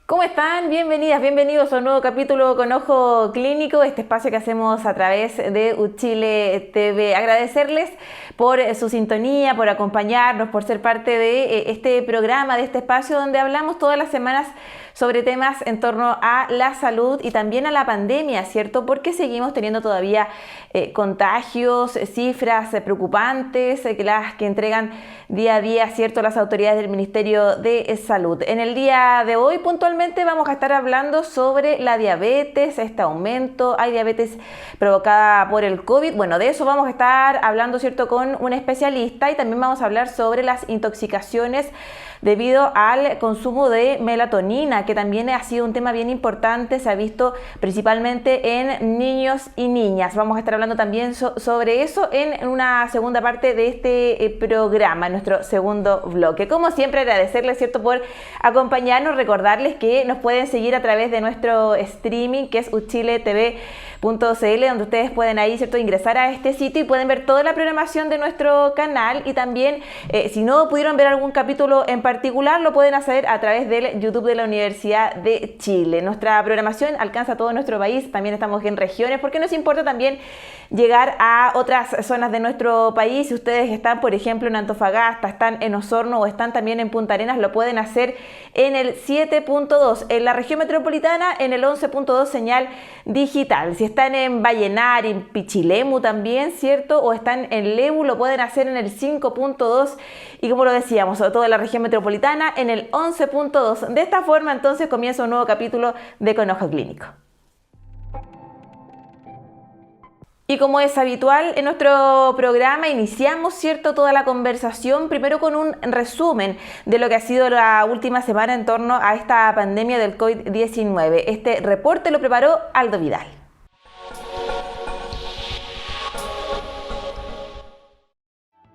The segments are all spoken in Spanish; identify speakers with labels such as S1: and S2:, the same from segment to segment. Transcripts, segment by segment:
S1: ¿Cómo están? Bienvenidas, bienvenidos a un nuevo capítulo con Ojo Clínico, este espacio que hacemos a través de Uchile TV. Agradecerles por su sintonía, por acompañarnos, por ser parte de este programa, de este espacio donde hablamos todas las semanas sobre temas en torno a la salud y también a la pandemia, ¿cierto? Porque seguimos teniendo todavía contagios, cifras preocupantes que entregan día a día, ¿cierto?, las autoridades del Ministerio de Salud. En el día de hoy, puntualmente, vamos a estar hablando sobre la diabetes, este aumento. Hay diabetes provocada por el COVID. Bueno, de eso vamos a estar hablando, ¿cierto?, con un especialista, y también vamos a hablar sobre las intoxicaciones debido al consumo de melatonina, que también ha sido un tema bien importante, se ha visto principalmente en niños y niñas. Vamos a estar hablando también sobre eso en una segunda parte de este programa, en nuestro segundo bloque. Como siempre, agradecerles, ¿cierto?, por acompañarnos, recordarles que nos pueden seguir a través de nuestro streaming, que es uchiletv.cl, donde ustedes pueden ahí, ¿cierto?, ingresar a este sitio y pueden ver toda la programación de nuestro canal, y también si no pudieron ver algún capítulo en particular, lo pueden hacer a través del YouTube de la Universidad de Chile. Nuestra programación alcanza todo nuestro país, también estamos en regiones, porque nos importa también llegar a otras zonas de nuestro país. Si ustedes están, por ejemplo, en Antofagasta, están en Osorno o están también en Punta Arenas, lo pueden hacer en el 7.2, en la región metropolitana en el 11.2 señal digital. Si están en Vallenar, en Pichilemu también, ¿cierto?, o están en Lebu, lo pueden hacer en el 5.2, y como lo decíamos, sobre todo en la región metropolitana en el 11.2. De esta forma, entonces, comienza un nuevo capítulo de Con Ojo Clínico. Y como es habitual en nuestro programa, iniciamos, ¿cierto?, toda la conversación primero con un resumen de lo que ha sido la última semana en torno a esta pandemia del COVID-19. Este reporte lo preparó Aldo Vidal.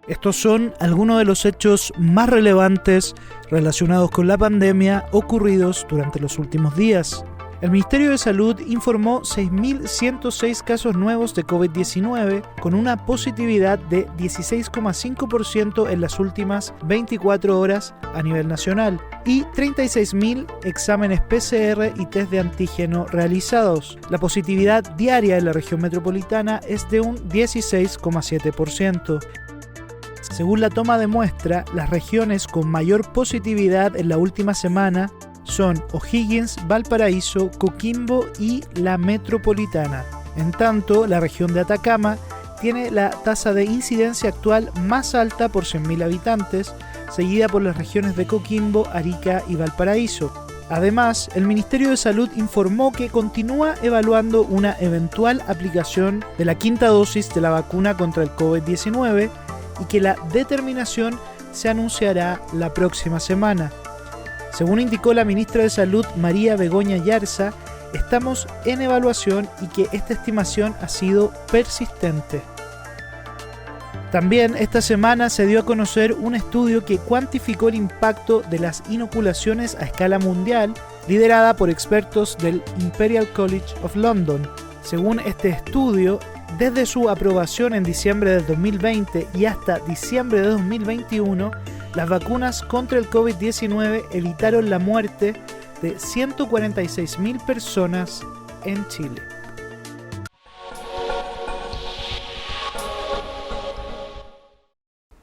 S2: Estos son algunos de los hechos más relevantes relacionados con la pandemia ocurridos durante los últimos días. El Ministerio de Salud informó 6.106 casos nuevos de COVID-19, con una positividad de 16,5% en las últimas 24 horas a nivel nacional, y 36.000 exámenes PCR y test de antígeno realizados. La positividad diaria en la región metropolitana es de un 16,7%. Según la toma de muestra, las regiones con mayor positividad en la última semana son O'Higgins, Valparaíso, Coquimbo y la metropolitana. En tanto, la región de Atacama tiene la tasa de incidencia actual más alta por 100.000 habitantes, seguida por las regiones de Coquimbo, Arica y Valparaíso. Además, el Ministerio de Salud informó que continúa evaluando una eventual aplicación de la quinta dosis de la vacuna contra el COVID-19 y que la determinación se anunciará la próxima semana. Según indicó la ministra de Salud, María Begoña Yarza, estamos en evaluación y que esta estimación ha sido persistente. También esta semana se dio a conocer un estudio que cuantificó el impacto de las inoculaciones a escala mundial, liderada por expertos del Imperial College of London. Según este estudio, desde su aprobación en diciembre de 2020 y hasta diciembre de 2021, las vacunas contra el COVID-19 evitaron la muerte de 146.000 personas en Chile.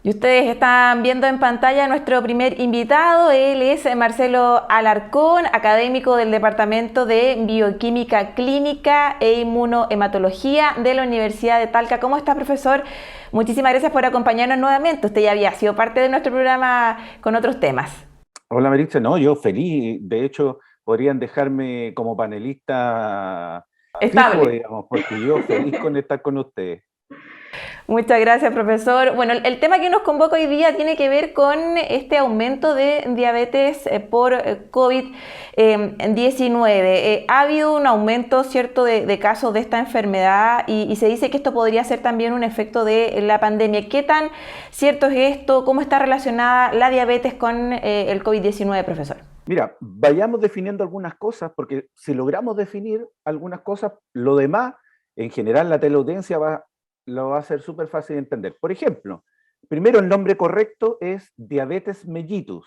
S1: Y ustedes están viendo en pantalla a nuestro primer invitado. Él es Marcelo Alarcón, académico del Departamento de Bioquímica Clínica e Inmunohematología de la Universidad de Talca. ¿Cómo está, profesor? Muchísimas gracias por acompañarnos nuevamente. Usted ya había sido parte de nuestro programa con otros temas.
S3: Hola, Maritza. No, yo feliz. De hecho, podrían dejarme como panelista
S1: estable,
S3: fijo, digamos, porque yo feliz con estar con ustedes.
S1: Muchas gracias, profesor. Bueno, el tema que nos convoca hoy día tiene que ver con este aumento de diabetes por COVID-19. Ha habido un aumento, ¿cierto?, de casos de esta enfermedad y se dice que esto podría ser también un efecto de la pandemia. ¿Qué tan cierto es esto? ¿Cómo está relacionada la diabetes con el COVID-19, profesor?
S3: Mira, vayamos definiendo algunas cosas, porque si logramos definir algunas cosas, lo demás, en general, la teleaudiencia lo va a hacer súper fácil de entender. Por ejemplo, primero el nombre correcto es diabetes mellitus.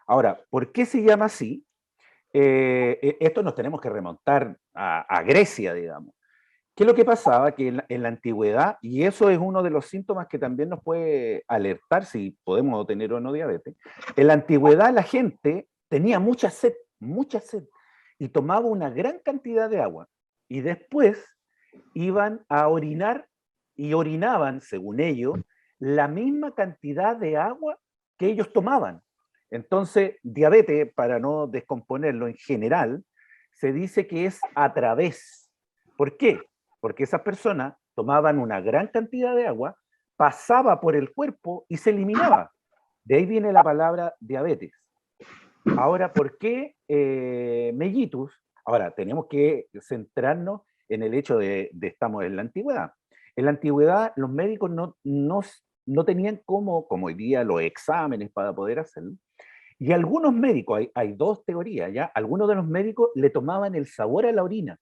S3: Ahora, ¿por qué se llama así? Esto nos tenemos que remontar a Grecia, digamos. ¿Qué es lo que pasaba? Que en la antigüedad, y eso es uno de los síntomas que también nos puede alertar si podemos tener o no diabetes, en la antigüedad la gente tenía mucha sed, y tomaba una gran cantidad de agua, y después iban a orinar y orinaban, según ellos, la misma cantidad de agua que ellos tomaban. Entonces, diabetes, para no descomponerlo en general, se dice que es a través. ¿Por qué? Porque esas personas tomaban una gran cantidad de agua, pasaba por el cuerpo y se eliminaba. De ahí viene la palabra diabetes. Ahora, ¿por qué mellitus? Ahora, tenemos que centrarnos en el hecho de estamos en la antigüedad. En la antigüedad los médicos no tenían como hoy día los exámenes para poder hacerlo. Y algunos médicos, hay dos teorías, ¿ya? Algunos de los médicos le tomaban el sabor a la orina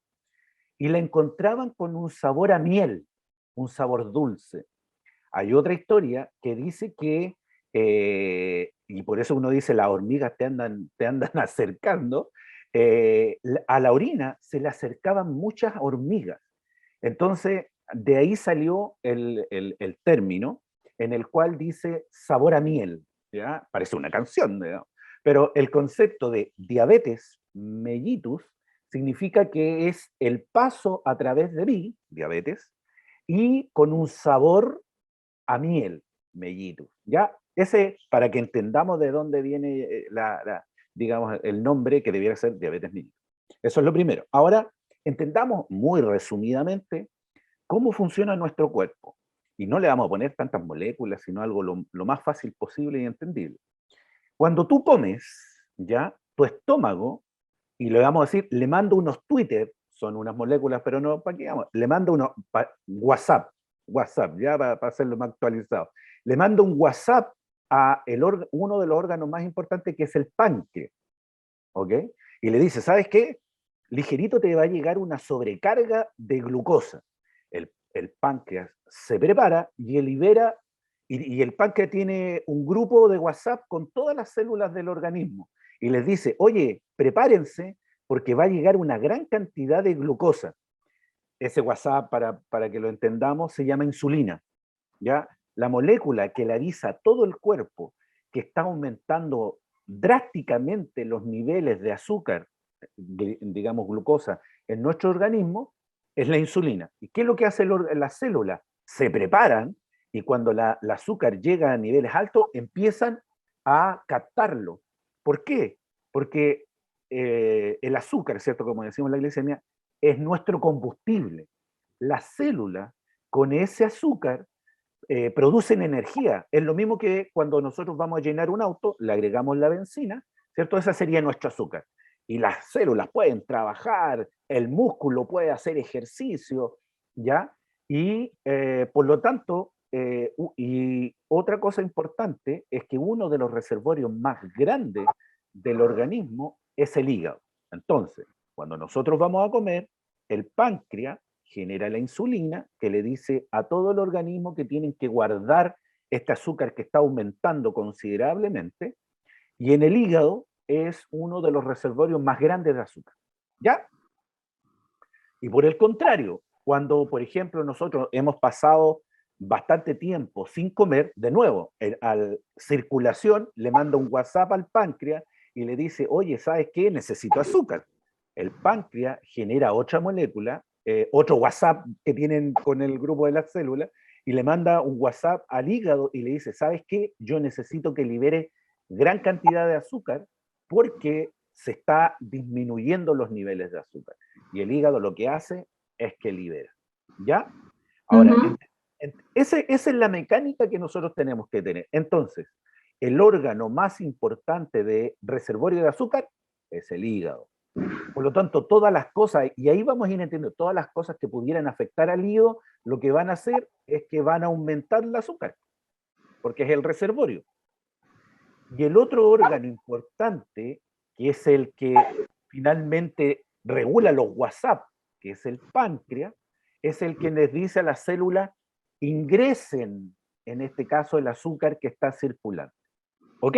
S3: y la encontraban con un sabor a miel, un sabor dulce. Hay otra historia que dice que, y por eso uno dice las hormigas te andan acercando, a la orina se le acercaban muchas hormigas. Entonces, de ahí salió el término en el cual dice sabor a miel, ¿ya? Parece una canción, ¿no? Pero el concepto de diabetes mellitus significa que es el paso a través de mí, diabetes, y con un sabor a miel, mellitus, ¿ya? Ese, para que entendamos de dónde viene digamos, el nombre que debiera ser diabetes mellitus. Eso es lo primero. Ahora, entendamos muy resumidamente cómo funciona nuestro cuerpo. Y no le vamos a poner tantas moléculas, sino algo lo más fácil posible y entendible. Cuando tú comes, ¿ya? Tu estómago, y le vamos a decir, le mando unos Twitter, son unas moléculas, pero no, ¿para qué vamos? Le mando unos WhatsApp, ya para hacerlo más actualizado. Le mando un WhatsApp a uno de los órganos más importantes que es el páncreas, ¿ok? Y le dice, ¿sabes qué? Ligerito te va a llegar una sobrecarga de glucosa. El páncreas se prepara y libera, y el páncreas tiene un grupo de WhatsApp con todas las células del organismo y les dice, oye, prepárense porque va a llegar una gran cantidad de glucosa. Ese WhatsApp, para que lo entendamos, se llama insulina, ¿ya? La molécula que le avisa a todo el cuerpo que está aumentando drásticamente los niveles de azúcar, digamos glucosa, en nuestro organismo, es la insulina. ¿Y qué es lo que hace las células? Se preparan y cuando el azúcar llega a niveles altos, empiezan a captarlo. ¿Por qué? Porque el azúcar, ¿cierto? Como decimos en la glicemia, es nuestro combustible. Las células con ese azúcar producen energía. Es lo mismo que cuando nosotros vamos a llenar un auto, le agregamos la benzina, ¿cierto? Esa sería nuestro azúcar. Y las células pueden trabajar, el músculo puede hacer ejercicio, ¿ya? Y por lo tanto, y otra cosa importante es que uno de los reservorios más grandes del organismo es el hígado. Entonces, cuando nosotros vamos a comer, el páncreas genera la insulina que le dice a todo el organismo que tienen que guardar este azúcar que está aumentando considerablemente, y en el hígado es uno de los reservorios más grandes de azúcar. ¿Ya? Y por el contrario, cuando, por ejemplo, nosotros hemos pasado bastante tiempo sin comer, de nuevo, al circulación le manda un WhatsApp al páncreas y le dice, oye, ¿sabes qué? Necesito azúcar. El páncreas genera otra molécula, otro WhatsApp que tienen con el grupo de las células, y le manda un WhatsApp al hígado y le dice, ¿sabes qué? Yo necesito que libere gran cantidad de azúcar porque se está disminuyendo los niveles de azúcar. Y el hígado lo que hace es que libera. ¿Ya? Ahora,
S1: Ujú.
S3: esa es la mecánica que nosotros tenemos que tener. Entonces, el órgano más importante de reservorio de azúcar es el hígado. Por lo tanto, todas las cosas, y ahí vamos a ir entendiendo, todas las cosas que pudieran afectar al hígado, lo que van a hacer es que van a aumentar el azúcar, porque es el reservorio. Y el otro órgano importante que es el que finalmente regula los WhatsApp, que es el páncreas, es el que les dice a las células ingresen, en este caso, el azúcar que está circulando. ¿Ok?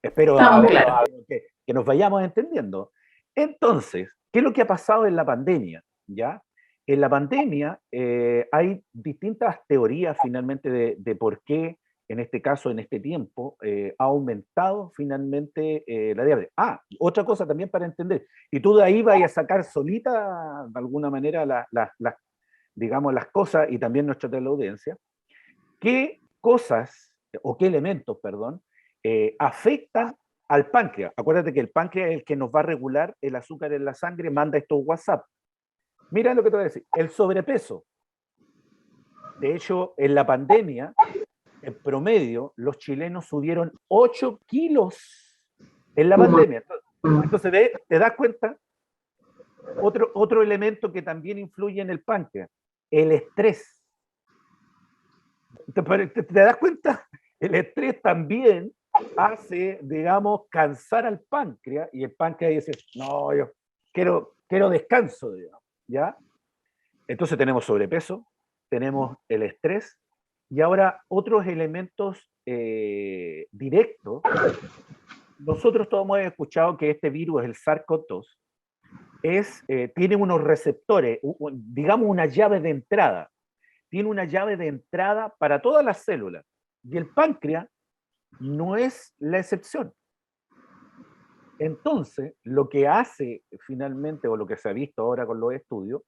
S3: Espero
S1: Estamos claros.
S3: que nos vayamos entendiendo. Entonces, ¿qué es lo que ha pasado en la pandemia? ¿Ya? En la pandemia hay distintas teorías finalmente de por qué, en este caso, en este tiempo, ha aumentado finalmente la diabetes. Ah, otra cosa también para entender. Y tú de ahí vas a sacar solita, de alguna manera, digamos, las cosas y también nuestra teleaudiencia. ¿Qué cosas, o qué elementos, perdón, afectan al páncreas? Acuérdate que el páncreas es el que nos va a regular el azúcar en la sangre, manda estos WhatsApp. Mira lo que te voy a decir, el sobrepeso. De hecho, en la pandemia, en promedio, los chilenos subieron 8 kilos en la pandemia. Entonces, ¿te das cuenta? Otro elemento que también influye en el páncreas, el estrés. ¿Te das cuenta? El estrés también hace, digamos, cansar al páncreas y el páncreas dice, no, yo quiero descanso, digamos, ¿ya? Entonces tenemos sobrepeso, tenemos el estrés y ahora otros elementos directos. Nosotros todos hemos escuchado que este virus, el SARS-CoV-2, tiene unos receptores, digamos una llave de entrada. Tiene una llave de entrada para todas las células. Y el páncreas no es la excepción. Entonces, lo que hace finalmente, o lo que se ha visto ahora con los estudios,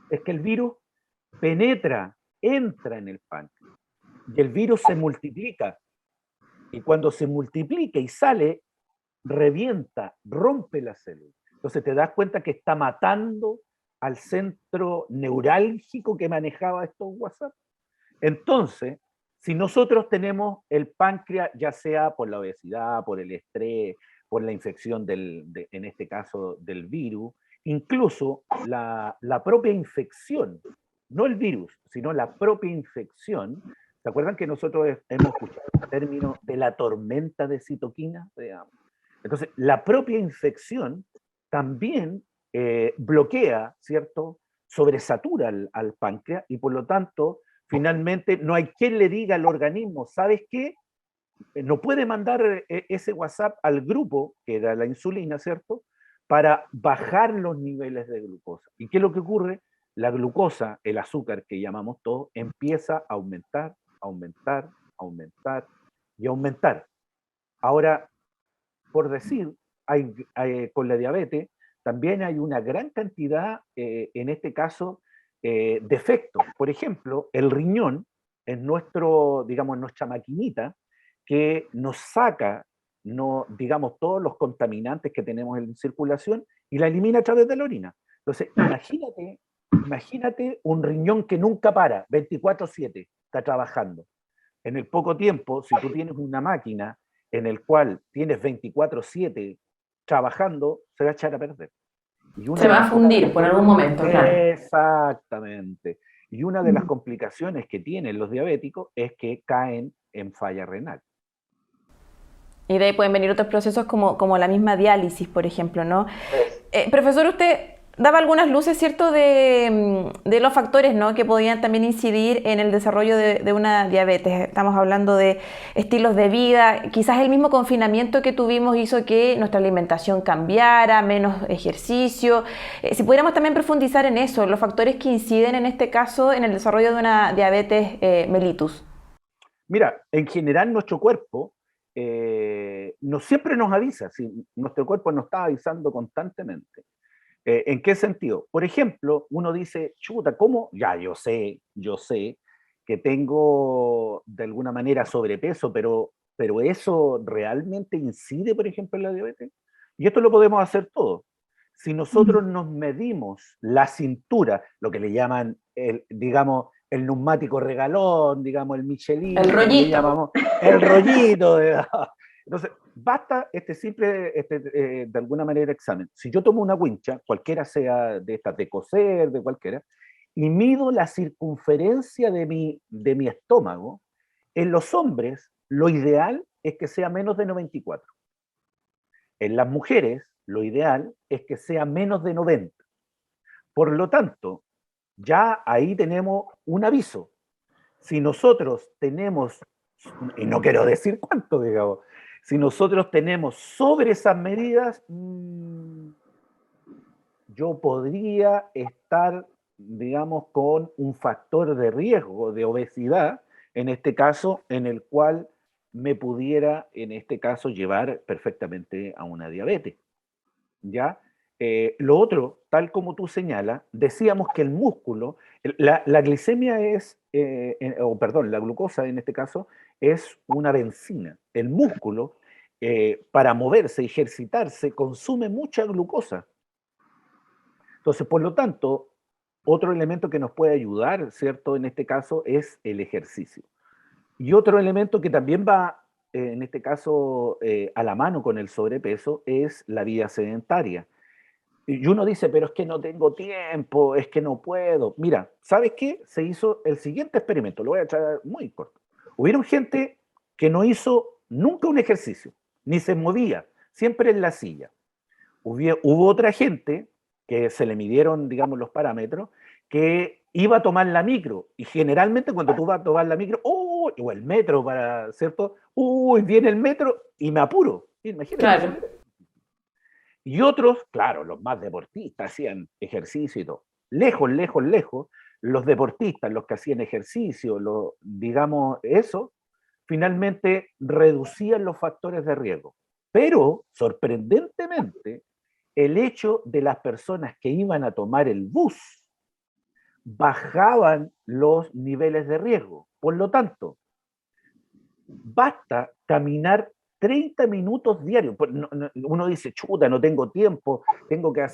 S3: es que el virus entra en el páncreas. Y el virus se multiplica. Y cuando se multiplica y sale, revienta, rompe la célula. Entonces te das cuenta que está matando al centro neurálgico que manejaba estos WhatsApp. Entonces, si nosotros tenemos el páncreas, ya sea por la obesidad, por el estrés, por la infección en este caso del virus, incluso la propia infección, no el virus, sino la propia infección. ¿Se acuerdan que nosotros hemos escuchado el término de la tormenta de citoquinas? Entonces, la propia infección también bloquea, ¿cierto? Sobresatura al páncreas y por lo tanto, finalmente, no hay quien le diga al organismo, ¿sabes qué? No puede mandar ese WhatsApp al grupo, que era la insulina, ¿cierto? Para bajar los niveles de glucosa. ¿Y qué es lo que ocurre? La glucosa, el azúcar que llamamos todos, empieza a aumentar, aumentar, aumentar y aumentar. Ahora, por decir, con la diabetes también hay una gran cantidad, en este caso, defectos. Por ejemplo, el riñón es digamos, nuestra maquinita que nos saca, no, digamos, todos los contaminantes que tenemos en circulación y la elimina a través de la orina. Entonces, imagínate un riñón que nunca para, 24/7, está trabajando. En el poco tiempo, si tú tienes una máquina en el cual tienes 24/7 trabajando, se va a echar a perder.
S1: Se va a fundir por algún momento, claro.
S3: Exactamente. Y una de las complicaciones que tienen los diabéticos es que caen en falla renal.
S1: Y de ahí pueden venir otros procesos como la misma diálisis, por ejemplo, ¿no? Profesor, usted daba algunas luces, ¿cierto?, de los factores, ¿no?, que podían también incidir en el desarrollo de una diabetes. Estamos hablando de estilos de vida, quizás el mismo confinamiento que tuvimos hizo que nuestra alimentación cambiara, menos ejercicio. Si pudiéramos también profundizar en eso, los factores que inciden en este caso en el desarrollo de una diabetes mellitus.
S3: Mira, en general nuestro cuerpo no siempre nos avisa, si nuestro cuerpo nos está avisando constantemente. ¿En qué sentido? Por ejemplo, uno dice, chuta, ¿cómo? Ya, yo sé que tengo de alguna manera sobrepeso, pero ¿eso realmente incide, por ejemplo, en la diabetes? Y esto lo podemos hacer todos. Si nosotros nos medimos la cintura, lo que le llaman, digamos, el neumático regalón, digamos, el Michelin,
S1: El rollito.
S3: llamamos, el rollito. Entonces, basta este simple, de alguna manera, examen. Si yo tomo una wincha, cualquiera sea de estas, de coser, de cualquiera, y mido la circunferencia de mi estómago, en los hombres lo ideal es que sea menos de 94. En las mujeres, lo ideal es que sea menos de 90. Por lo tanto, ya ahí tenemos un aviso. Si nosotros tenemos, y no quiero decir cuánto, digamos, si nosotros tenemos sobre esas medidas, yo podría estar, digamos, con un factor de riesgo de obesidad, en este caso, en el cual me pudiera, en este caso, llevar perfectamente a una diabetes. ¿Ya? Lo otro, tal como tú señalas, decíamos que el músculo, la glicemia es, perdón, la glucosa en este caso, es una benzina. El músculo, para moverse, ejercitarse, consume mucha glucosa. Entonces, por lo tanto, otro elemento que nos puede ayudar, ¿cierto? En este caso, es el ejercicio. Y otro elemento que también va, en este caso, a la mano con el sobrepeso, es la vida sedentaria. Y uno dice, pero es que no tengo tiempo, es que no puedo. Mira, ¿sabes qué? Se hizo el siguiente experimento, lo voy a echar muy corto. Hubieron gente que no hizo nunca un ejercicio, ni se movía, siempre en la silla. Hubo otra gente que se le midieron, digamos, los parámetros, que iba a tomar la micro. Y generalmente cuando tú vas a tomar la micro, ¡oh! O el metro, ¿cierto? ¡Uy! Viene el metro y me apuro. Imagínate.
S1: Claro.
S3: Y otros, claro, los más deportistas hacían ejercicio y todo. Lejos, lejos, lejos, los deportistas, los que hacían ejercicio, digamos eso, finalmente reducían los factores de riesgo. Pero, sorprendentemente, el hecho de las personas que iban a tomar el bus bajaban los niveles de riesgo. Por lo tanto, basta caminar 30 minutos diarios. Uno dice, chuta, no tengo tiempo, tengo que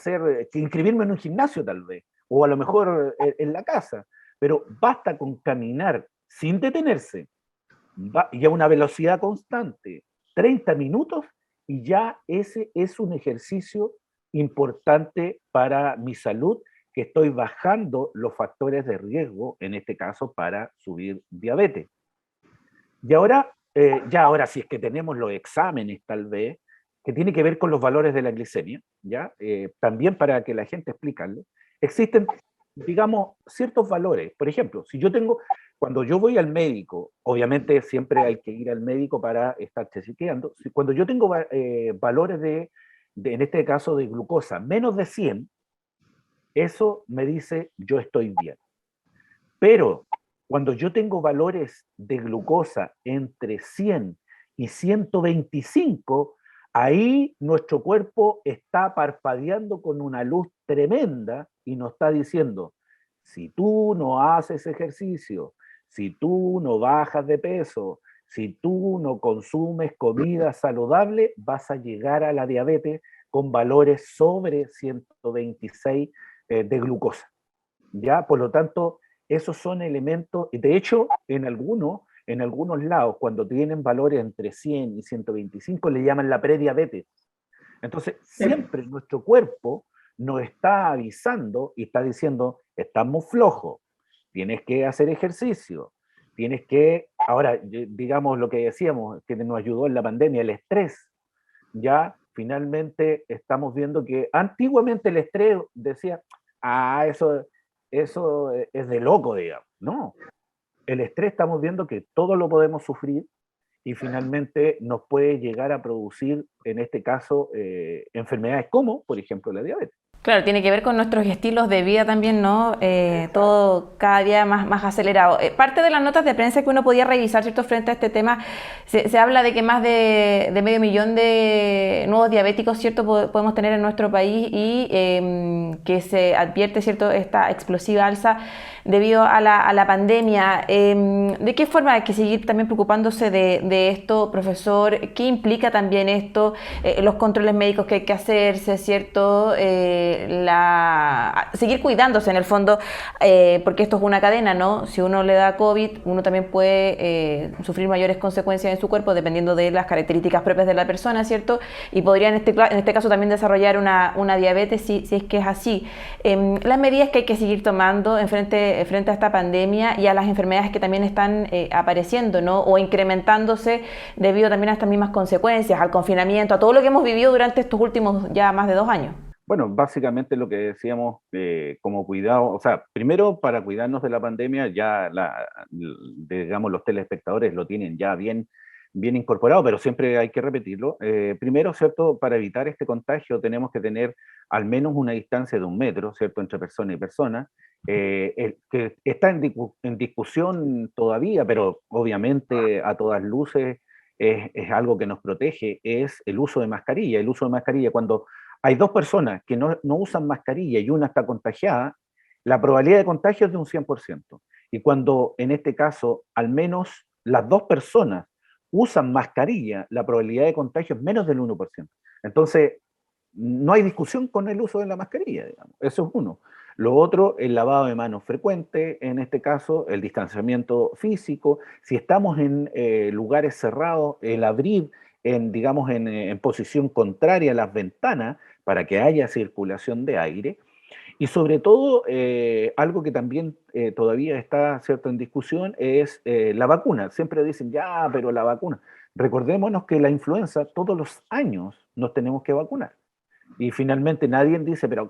S3: inscribirme en un gimnasio tal vez, o a lo mejor en la casa, pero basta con caminar sin detenerse y a una velocidad constante, 30 minutos, y ya ese es un ejercicio importante para mi salud, que estoy bajando los factores de riesgo, en este caso, para subir diabetes. Y ahora, ahora si es que tenemos los exámenes tal vez, que tiene que ver con los valores de la glicemia, ¿ya? También para que la gente explicarlo, existen, digamos, ciertos valores. Por ejemplo, cuando yo voy al médico, obviamente siempre hay que ir al médico para estar chequeando, cuando yo tengo valores en este caso de glucosa menos de 100, eso me dice yo estoy bien. Pero cuando yo tengo valores de glucosa entre 100 y 125, ahí nuestro cuerpo está parpadeando con una luz tremenda y nos está diciendo, si tú no haces ejercicio, si tú no bajas de peso, si tú no consumes comida saludable, vas a llegar a la diabetes con valores sobre 126 de glucosa. ¿Ya? Por lo tanto, esos son elementos, de hecho, en algunos lados, cuando tienen valores entre 100 y 125, le llaman la prediabetes. Entonces, siempre nuestro cuerpo nos está avisando y está diciendo, estamos flojos, tienes que hacer ejercicio, tienes que, ahora, digamos lo que decíamos, que nos ayudó en la pandemia, el estrés. Ya finalmente estamos viendo que antiguamente el estrés decía, eso es de loco, digamos. No, el estrés estamos viendo que todo lo podemos sufrir y finalmente nos puede llegar a producir, en este caso, enfermedades como, por ejemplo, la diabetes.
S1: Claro, tiene que ver con nuestros estilos de vida también, ¿no? Todo cada día más acelerado. Parte de las notas de prensa que uno podía revisar, ¿cierto?, frente a este tema, se habla de que más de 500.000 de nuevos diabéticos, ¿cierto?, podemos tener en nuestro país y que se advierte, ¿cierto?, esta explosiva alza debido a la pandemia. ¿De qué forma hay que seguir también preocupándose de esto, profesor? ¿Qué implica también esto? Los controles médicos que hay que hacerse, ¿cierto? seguir cuidándose en el fondo, porque esto es una cadena, ¿no? Si uno le da COVID, uno también puede sufrir mayores consecuencias en su cuerpo dependiendo de las características propias de la persona, ¿cierto? Y podría en este caso también desarrollar una diabetes si es que es así. Las medidas que hay que seguir tomando frente a esta pandemia y a las enfermedades que también están apareciendo, ¿no? O incrementándose debido también a estas mismas consecuencias, al confinamiento, a todo lo que hemos vivido durante estos últimos ya más de 2 años.
S3: Bueno, básicamente lo que decíamos como cuidado, o sea, primero para cuidarnos de la pandemia, ya digamos los telespectadores lo tienen ya bien incorporado, pero siempre hay que repetirlo. Primero, ¿cierto? Para evitar este contagio tenemos que tener al menos una distancia de 1 metro, ¿cierto? Entre persona y persona. Que está en discusión todavía, pero obviamente a todas luces es algo que nos protege, es el uso de mascarilla. El uso de mascarilla, cuando hay 2 personas que no usan mascarilla y una está contagiada, la probabilidad de contagio es de un 100%. Y cuando en este caso al menos las 2 personas usan mascarilla, la probabilidad de contagio es menos del 1%. Entonces, no hay discusión con el uso de la mascarilla, digamos. Eso es uno. Lo otro, el lavado de manos frecuente, en este caso, el distanciamiento físico. Si estamos en lugares cerrados, el abrir, digamos, en posición contraria a las ventanas para que haya circulación de aire. Y sobre todo, algo que también todavía está, ¿cierto?, en discusión es la vacuna. Siempre dicen, ya, pero la vacuna. Recordémonos que la influenza, todos los años nos tenemos que vacunar. Y finalmente nadie dice, pero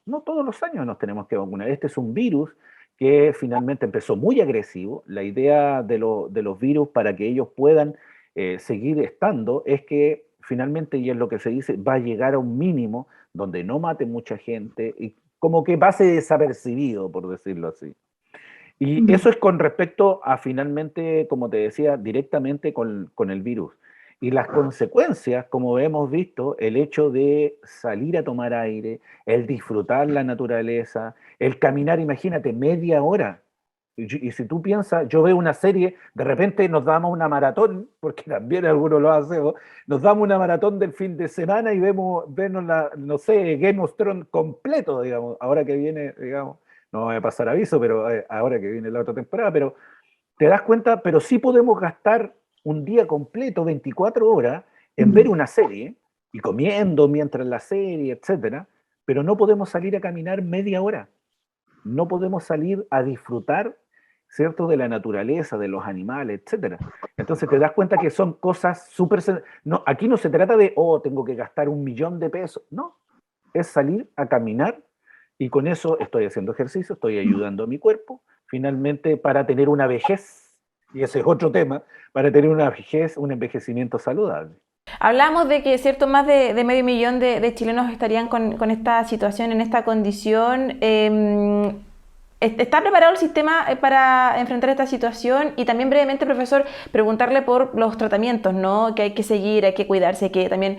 S3: no todos los años nos tenemos que vacunar. Este es un virus que finalmente empezó muy agresivo. La idea de los virus para que ellos puedan seguir estando es que finalmente, y es lo que se dice, va a llegar a un mínimo donde no mate mucha gente y como que pase desapercibido, por decirlo así. Y eso es con respecto a finalmente, como te decía, directamente con el virus. Y las consecuencias, como hemos visto, el hecho de salir a tomar aire, el disfrutar la naturaleza, el caminar, imagínate, media hora. Y si tú piensas, yo veo una serie, de repente nos damos una maratón, porque también algunos lo hacemos, nos damos una maratón del fin de semana y vemos no sé, Game of Thrones completo, digamos, ahora que viene, digamos, no voy a pasar aviso, pero ahora que viene la otra temporada, pero te das cuenta, pero sí podemos gastar un día completo, 24 horas, en ver una serie y comiendo mientras la serie, etcétera, pero no podemos salir a caminar media hora. No podemos salir a disfrutar, ¿cierto?, de la naturaleza, de los animales, etcétera. Entonces te das cuenta que son cosas súper... No, aquí no se trata de, tengo que gastar 1 millón de pesos. No, es salir a caminar y con eso estoy haciendo ejercicio, estoy ayudando a mi cuerpo, finalmente para tener una vejez, y ese es otro tema, para tener una vejez, un envejecimiento saludable.
S1: Hablamos de que, cierto, más de medio millón de chilenos estarían con esta situación, en esta condición. ¿Está preparado el sistema para enfrentar esta situación? Y también brevemente, profesor, preguntarle por los tratamientos, ¿no?, que hay que seguir, hay que cuidarse, hay que también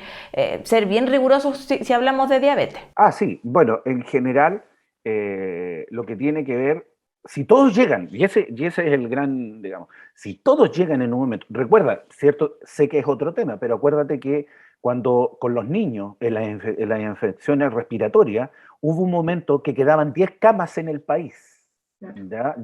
S1: ser bien rigurosos si hablamos de diabetes.
S3: Sí, bueno, en general, lo que tiene que ver, si todos llegan, y ese es el gran, digamos, si todos llegan en un momento, recuerda, ¿cierto? Sé que es otro tema, pero acuérdate que cuando con los niños en las infecciones respiratorias, hubo un momento que quedaban 10 camas en el país. ¿Ya?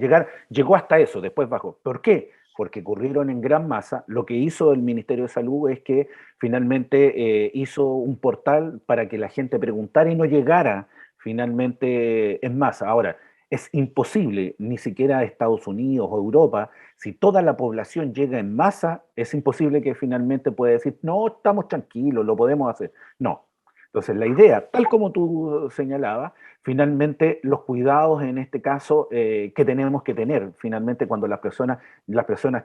S3: Llegó hasta eso, después bajó. ¿Por qué? Porque ocurrieron en gran masa. Lo que hizo el Ministerio de Salud es que finalmente hizo un portal para que la gente preguntara y no llegara finalmente en masa. Ahora, es imposible, ni siquiera a Estados Unidos o Europa, si toda la población llega en masa, es imposible que finalmente pueda decir, no, estamos tranquilos, lo podemos hacer. No. Entonces, la idea, tal como tú señalabas, finalmente los cuidados en este caso que tenemos que tener, finalmente cuando las personas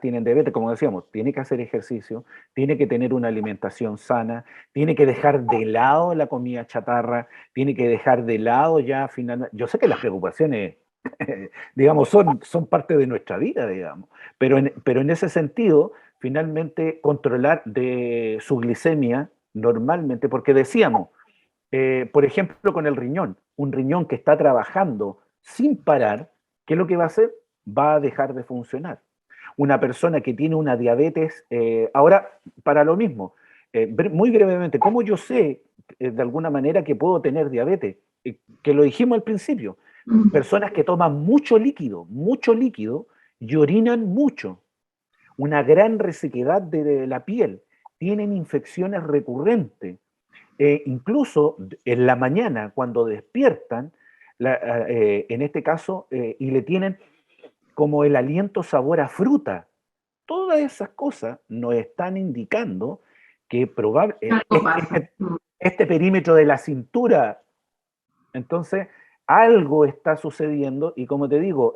S3: tienen diabetes, como decíamos, tiene que hacer ejercicio, tiene que tener una alimentación sana, tiene que dejar de lado la comida chatarra, tiene que dejar de lado ya finalmente, yo sé que las preocupaciones, digamos, son parte de nuestra vida, digamos, pero en ese sentido, finalmente controlar de su glicemia normalmente, porque decíamos, por ejemplo, con el riñón, un riñón que está trabajando sin parar, ¿qué es lo que va a hacer? Va a dejar de funcionar. Una persona que tiene una diabetes, ahora, para lo mismo, muy brevemente, ¿cómo yo sé de alguna manera que puedo tener diabetes, que lo dijimos al principio. Personas que toman mucho líquido y orinan mucho, una gran resequedad de la piel, tienen infecciones recurrentes. Incluso en la mañana, cuando despiertan, en este caso, y le tienen como el aliento sabor a fruta. Todas esas cosas nos están indicando que este perímetro de la cintura, entonces algo está sucediendo, y como te digo,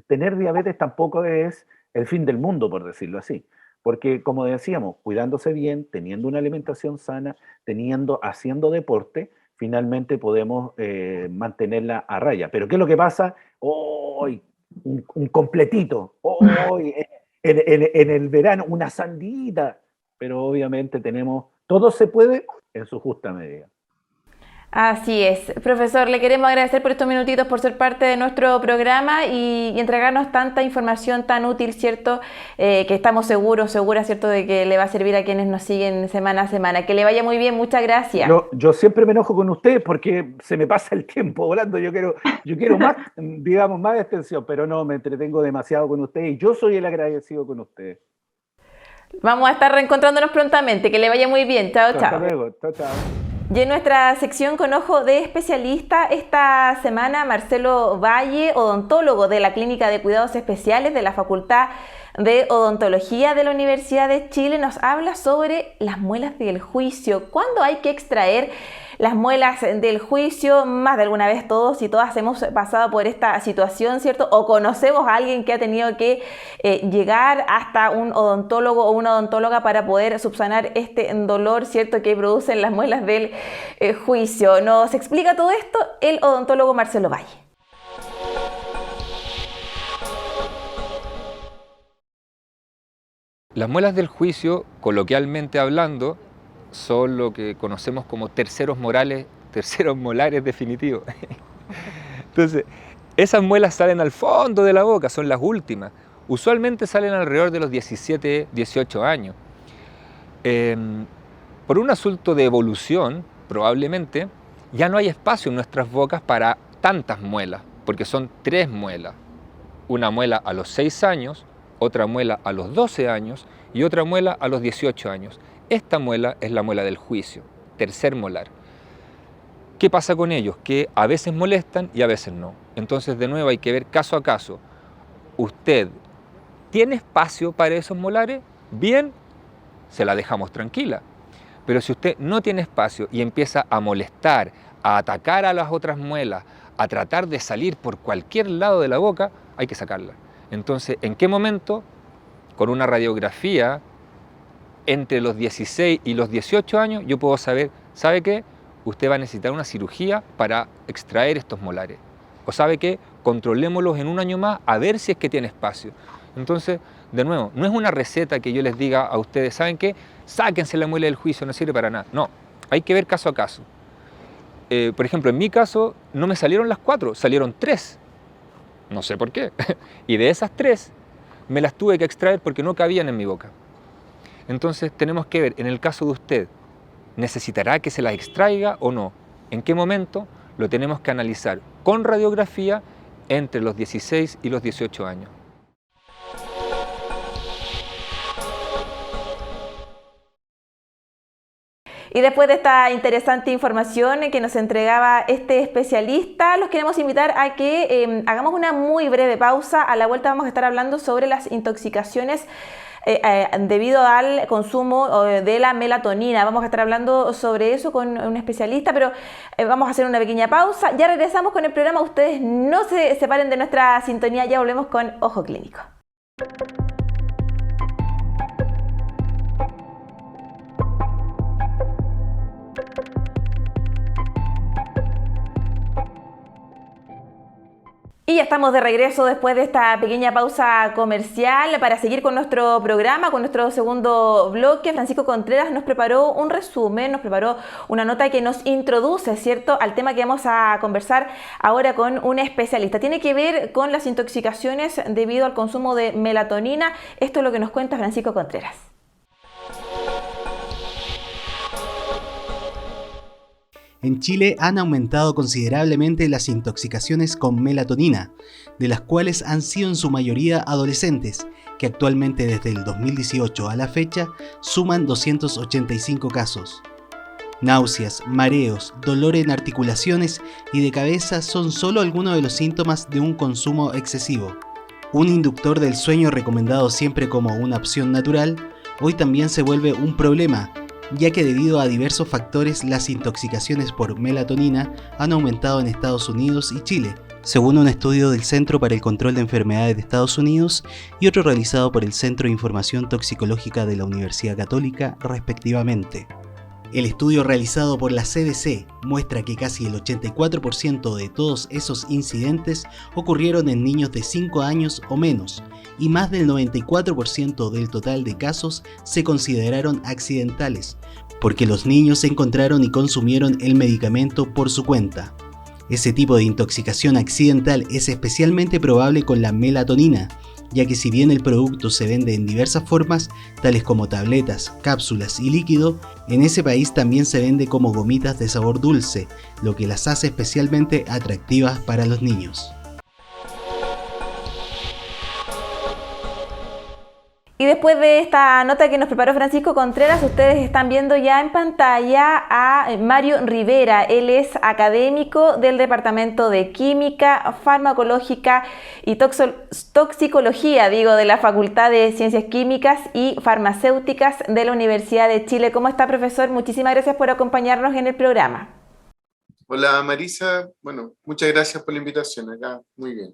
S3: tener diabetes tampoco es el fin del mundo, por decirlo así. Porque, como decíamos, cuidándose bien, teniendo una alimentación sana, haciendo deporte, finalmente podemos mantenerla a raya. Pero ¿qué es lo que pasa? ¡Oh! Un completito. ¡Oh! En el verano, una sandita. Pero obviamente todo se puede en su justa medida.
S1: Así es. Profesor, le queremos agradecer por estos minutitos, por ser parte de nuestro programa y entregarnos tanta información tan útil, ¿cierto? Que estamos seguras, ¿cierto?, de que le va a servir a quienes nos siguen semana a semana. Que le vaya muy bien, muchas gracias.
S3: Yo siempre me enojo con ustedes porque se me pasa el tiempo volando. Yo quiero más, digamos, más extensión, pero no, me entretengo demasiado con ustedes y yo soy el agradecido con ustedes.
S1: Vamos a estar reencontrándonos prontamente. Que le vaya muy bien. Chao, chao.
S3: Hasta luego. Chao, chao.
S1: Y en nuestra sección con ojo de especialista, esta semana Marcelo Valle, odontólogo de la Clínica de Cuidados Especiales de la Facultad de Odontología de la Universidad de Chile, nos habla sobre las muelas del juicio. ¿Cuándo hay que extraer las muelas del juicio? Más de alguna vez todos y todas hemos pasado por esta situación, ¿cierto? O conocemos a alguien que ha tenido que llegar hasta un odontólogo o una odontóloga para poder subsanar este dolor, ¿cierto?, que producen las muelas del juicio. Nos explica todo esto el odontólogo Marcelo Valle.
S4: Las muelas del juicio, coloquialmente hablando, son lo que conocemos como terceros molares definitivos. Entonces, esas muelas salen al fondo de la boca, son las últimas. Usualmente salen alrededor de los 17, 18 años. Por un asunto de evolución, probablemente, ya no hay espacio en nuestras bocas para tantas muelas, porque son 3 muelas. Una muela a los 6 años, otra muela a los 12 años y otra muela a los 18 años. Esta muela es la muela del juicio, tercer molar. ¿Qué pasa con ellos? Que a veces molestan y a veces no. Entonces, de nuevo, hay que ver caso a caso. ¿Usted tiene espacio para esos molares? Bien, se la dejamos tranquila. Pero si usted no tiene espacio y empieza a molestar, a atacar a las otras muelas, a tratar de salir por cualquier lado de la boca, hay que sacarla. Entonces, ¿en qué momento? Con una radiografía entre los 16 y los 18 años, yo puedo saber, ¿sabe qué? Usted va a necesitar una cirugía para extraer estos molares. O ¿sabe qué? Controlémoslos en un año más a ver si es que tiene espacio. Entonces, de nuevo, no es una receta que yo les diga a ustedes, ¿saben qué? Sáquense la muela del juicio, no sirve para nada. No, hay que ver caso a caso. Por ejemplo, en mi caso, no me salieron las 4, salieron 3. No sé por qué. Y de esas 3, me las tuve que extraer porque no cabían en mi boca. Entonces tenemos que ver, en el caso de usted, ¿necesitará que se las extraiga o no? ¿En qué momento? Lo tenemos que analizar con radiografía entre los 16 y los 18 años.
S1: Y después de esta interesante información que nos entregaba este especialista, los queremos invitar a que hagamos una muy breve pausa. A la vuelta vamos a estar hablando sobre las intoxicaciones debido al consumo de la melatonina. Vamos a estar hablando sobre eso con un especialista, pero vamos a hacer una pequeña pausa. Ya regresamos con el programa. Ustedes no se separen de nuestra sintonía. Ya volvemos con Ojo Clínico. Y ya estamos de regreso después de esta pequeña pausa comercial para seguir con nuestro programa, con nuestro segundo bloque. Francisco Contreras nos preparó un resumen, nos preparó una nota que nos introduce, ¿cierto?, al tema que vamos a conversar ahora con un especialista. Tiene que ver con las intoxicaciones debido al consumo de melatonina. Esto es lo que nos cuenta Francisco Contreras.
S5: En Chile han aumentado considerablemente las intoxicaciones con melatonina, de las cuales han sido en su mayoría adolescentes, que actualmente desde el 2018 a la fecha suman 285 casos. Náuseas, mareos, dolor en articulaciones y de cabeza son solo algunos de los síntomas de un consumo excesivo. Un inductor del sueño recomendado siempre como una opción natural, hoy también se vuelve un problema, ya que debido a diversos factores las intoxicaciones por melatonina han aumentado en Estados Unidos y Chile, según un estudio del Centro para el Control de Enfermedades de Estados Unidos y otro realizado por el Centro de Información Toxicológica de la Universidad Católica, respectivamente. El estudio realizado por la CDC muestra que casi el 84% de todos esos incidentes ocurrieron en niños de 5 años o menos, y más del 94% del total de casos se consideraron accidentales, porque los niños encontraron y consumieron el medicamento por su cuenta. Ese tipo de intoxicación accidental es especialmente probable con la melatonina, ya que si bien el producto se vende en diversas formas, tales como tabletas, cápsulas y líquido, en ese país también se vende como gomitas de sabor dulce, lo que las hace especialmente atractivas para los niños.
S1: Y después de esta nota que nos preparó Francisco Contreras, ustedes están viendo ya en pantalla a Mario Rivera. Él es académico del Departamento de Química, Farmacológica y Toxicología, de la Facultad de Ciencias Químicas y Farmacéuticas de la Universidad de Chile. ¿Cómo está, profesor? Muchísimas gracias por acompañarnos en el programa.
S6: Hola Marisa, bueno, muchas gracias por la invitación, acá muy bien.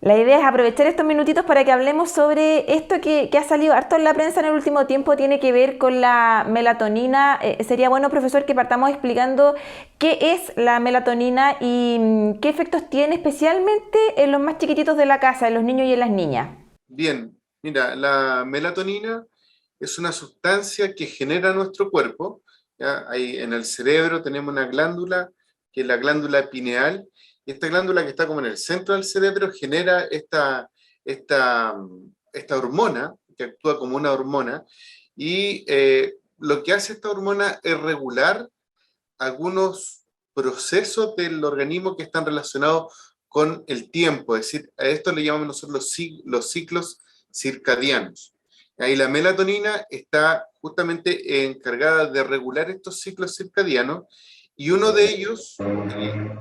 S1: La idea es aprovechar estos minutitos para que hablemos sobre esto que ha salido harto en la prensa en el último tiempo, tiene que ver con la melatonina. Sería bueno, profesor, que partamos explicando qué es la melatonina y qué efectos tiene especialmente en los más chiquititos de la casa, en los niños y en las niñas.
S6: Bien, mira, la melatonina es una sustancia que genera nuestro cuerpo, ¿ya? Ahí en el cerebro tenemos una glándula, que es la glándula pineal. Y esta glándula que está como en el centro del cerebro genera esta hormona, que actúa como una hormona, y lo que hace esta hormona es regular algunos procesos del organismo que están relacionados con el tiempo, es decir, a esto le llamamos nosotros los ciclos circadianos. Ahí la melatonina está justamente encargada de regular estos ciclos circadianos, y uno de ellos,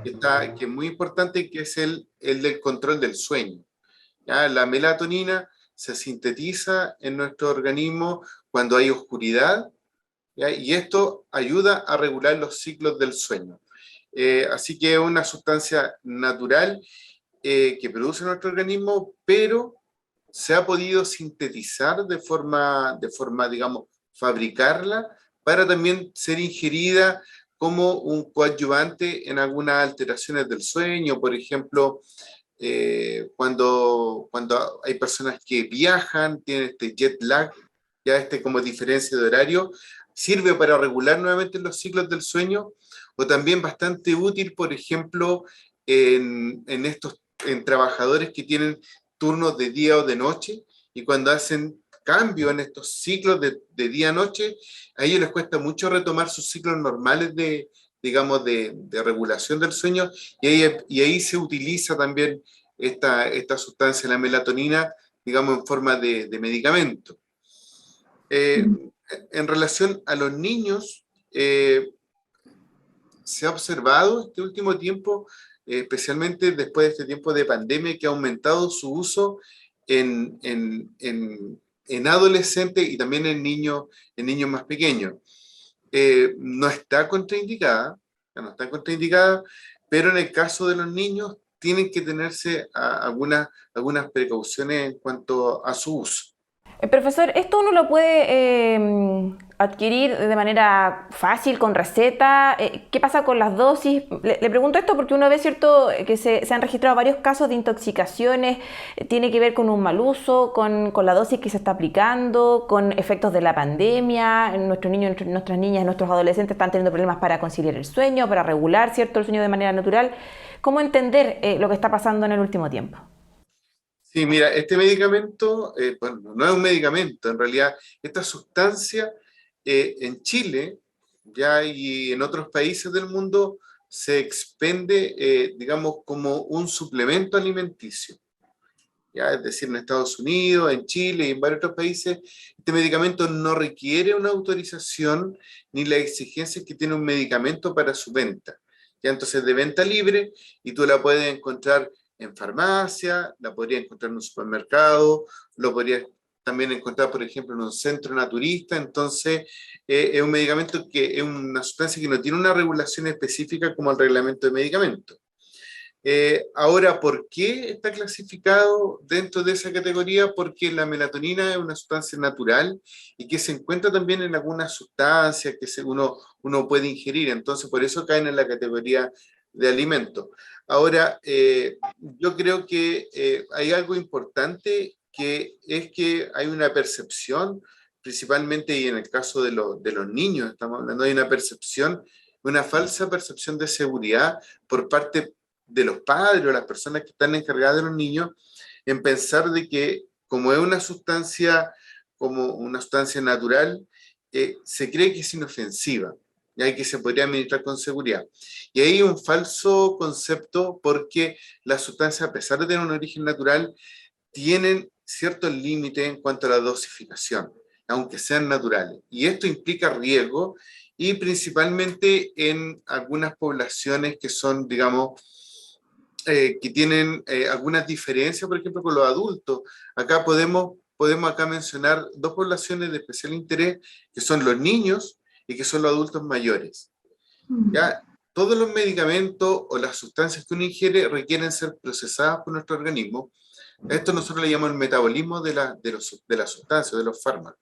S6: que es muy importante, que es el del control del sueño. ¿Ya? La melatonina se sintetiza en nuestro organismo cuando hay oscuridad, ¿ya? Y esto ayuda a regular los ciclos del sueño. Así que es una sustancia natural que produce nuestro organismo, pero se ha podido sintetizar de forma, digamos, fabricarla para también ser ingerida como un coadyuvante en algunas alteraciones del sueño. Por ejemplo, cuando hay personas que viajan, tienen este jet lag, ya como diferencia de horario, sirve para regular nuevamente los ciclos del sueño, o también bastante útil, por ejemplo, en trabajadores que tienen turnos de día o de noche, y cuando hacen cambio en estos ciclos de día-noche, a ellos les cuesta mucho retomar sus ciclos normales de regulación del sueño, y ahí se utiliza también esta sustancia, la melatonina, digamos, en forma de medicamento. En relación a los niños, se ha observado este último tiempo, especialmente después de este tiempo de pandemia, que ha aumentado su uso en adolescentes y también en niños más pequeños. No está contraindicada, pero en el caso de los niños tienen que tenerse algunas precauciones en cuanto a su uso.
S1: Profesor, ¿esto uno lo puede adquirir de manera fácil, con receta? ¿Qué pasa con las dosis? Le pregunto esto porque uno ve, ¿cierto?, que se han registrado varios casos de intoxicaciones. Tiene que ver con un mal uso, con la dosis que se está aplicando, con efectos de la pandemia. Nuestros niños, nuestras niñas, nuestros adolescentes están teniendo problemas para conciliar el sueño, para regular, ¿cierto?, el sueño de manera natural. ¿Cómo entender lo que está pasando en el último tiempo?
S6: Sí, mira, este medicamento, bueno, no es un medicamento, en realidad esta sustancia en Chile ya, y en otros países del mundo se expende, digamos, como un suplemento alimenticio. ¿Ya? Es decir, en Estados Unidos, en Chile y en varios otros países, este medicamento no requiere una autorización ni la exigencia que tiene un medicamento para su venta. ¿Ya? Entonces, de venta libre, y tú la puedes encontrar en farmacia, la podrías encontrar en un supermercado, lo podrías también encontrar, por ejemplo, en un centro naturista. Entonces, es un medicamento que es una sustancia que no tiene una regulación específica como el reglamento de medicamentos. Ahora, ¿por qué está clasificado dentro de esa categoría? Porque la melatonina es una sustancia natural y que se encuentra también en algunas sustancias que uno puede ingerir, entonces por eso caen en la categoría de alimentos. Ahora, yo creo que hay algo importante, que es que hay una percepción, principalmente y en el caso de los niños, estamos hablando de una percepción, una falsa percepción de seguridad por parte de los padres o las personas que están encargadas de los niños, en pensar de que como es como una sustancia natural, se cree que es inofensiva, y que se podría administrar con seguridad. Y ahí hay un falso concepto, porque las sustancias, a pesar de tener un origen natural, tienen ciertos límites en cuanto a la dosificación, aunque sean naturales. Y esto implica riesgo, y principalmente en algunas poblaciones que son, digamos, que tienen algunas diferencias, por ejemplo, con los adultos. Acá podemos acá mencionar dos poblaciones de especial interés, que son los niños y que son los adultos mayores. ¿Ya? Todos los medicamentos o las sustancias que uno ingiere requieren ser procesadas por nuestro organismo. A esto nosotros le llamamos el metabolismo de las sustancias, de los fármacos.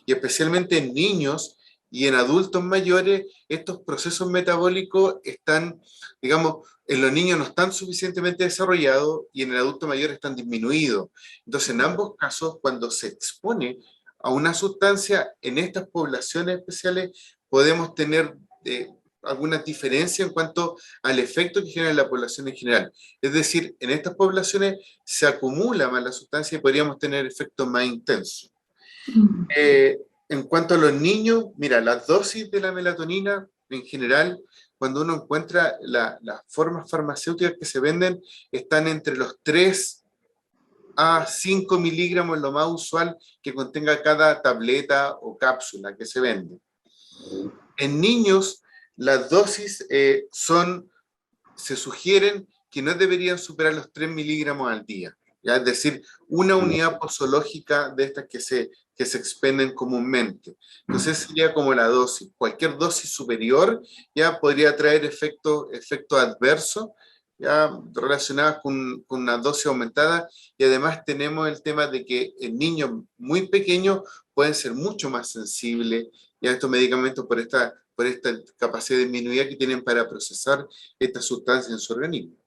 S6: Y especialmente en niños y en adultos mayores, estos procesos metabólicos están, digamos, en los niños no están suficientemente desarrollados y en el adulto mayor están disminuidos. Entonces, en ambos casos, cuando se expone a una sustancia, en estas poblaciones especiales, podemos tener alguna diferencia en cuanto al efecto que genera la población en general. Es decir, en estas poblaciones se acumula más la sustancia y podríamos tener efectos más intensos. En cuanto a los niños, mira, las dosis de la melatonina en general, cuando uno encuentra las formas farmacéuticas que se venden, están entre los 3 a 5 miligramos, lo más usual que contenga cada tableta o cápsula que se vende. En niños, las dosis se sugieren que no deberían superar los 3 miligramos al día. ¿Ya? Es decir, una unidad posológica de estas que se expenden comúnmente. Entonces sería como la dosis. Cualquier dosis superior ya podría traer efectos adversos, ya relacionados con una dosis aumentada, y además tenemos el tema de que en niños muy pequeños pueden ser mucho más sensibles a estos medicamentos por esta capacidad disminuida que tienen para procesar estas sustancias en su organismo.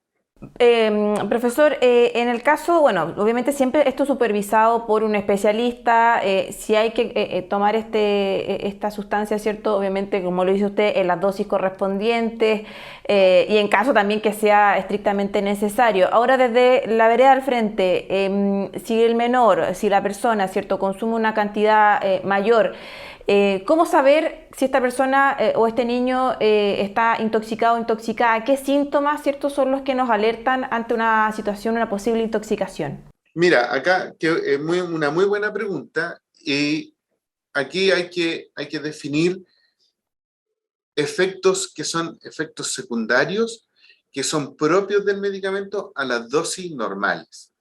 S1: Profesor, en el caso, bueno, obviamente siempre esto supervisado por un especialista, si hay que tomar esta sustancia, ¿cierto? Obviamente, como lo dice usted, en las dosis correspondientes, y en caso también que sea estrictamente necesario. Ahora, desde la vereda al frente, si el menor, si la persona, ¿cierto?, consume una cantidad mayor, ¿cómo saber si esta persona o este niño está intoxicado o intoxicada? ¿Qué síntomas, cierto, son los que nos alertan ante una situación, una posible intoxicación?
S6: Mira, acá es una muy buena pregunta, y aquí hay que definir efectos que son efectos secundarios, que son propios del medicamento a las dosis normales.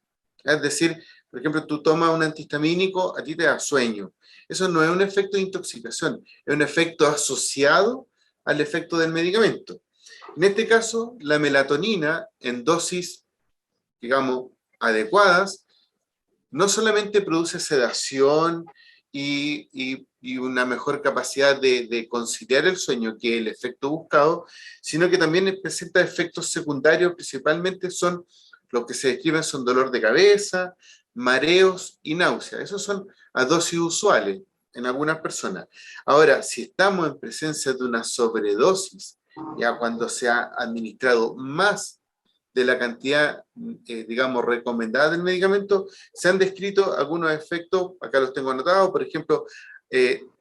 S6: Es decir, por ejemplo, tú tomas un antihistamínico, a ti te da sueño. Eso no es un efecto de intoxicación, es un efecto asociado al efecto del medicamento. En este caso, la melatonina en dosis, digamos, adecuadas, no solamente produce sedación y una mejor capacidad de conciliar el sueño, que es el efecto buscado, sino que también presenta efectos secundarios, principalmente son los que se describen son dolor de cabeza, mareos y náuseas. Esos son a dosis usuales en algunas personas. Ahora, si estamos en presencia de una sobredosis, ya cuando se ha administrado más de la cantidad, digamos, recomendada del medicamento, se han descrito algunos efectos, acá los tengo anotados, por ejemplo,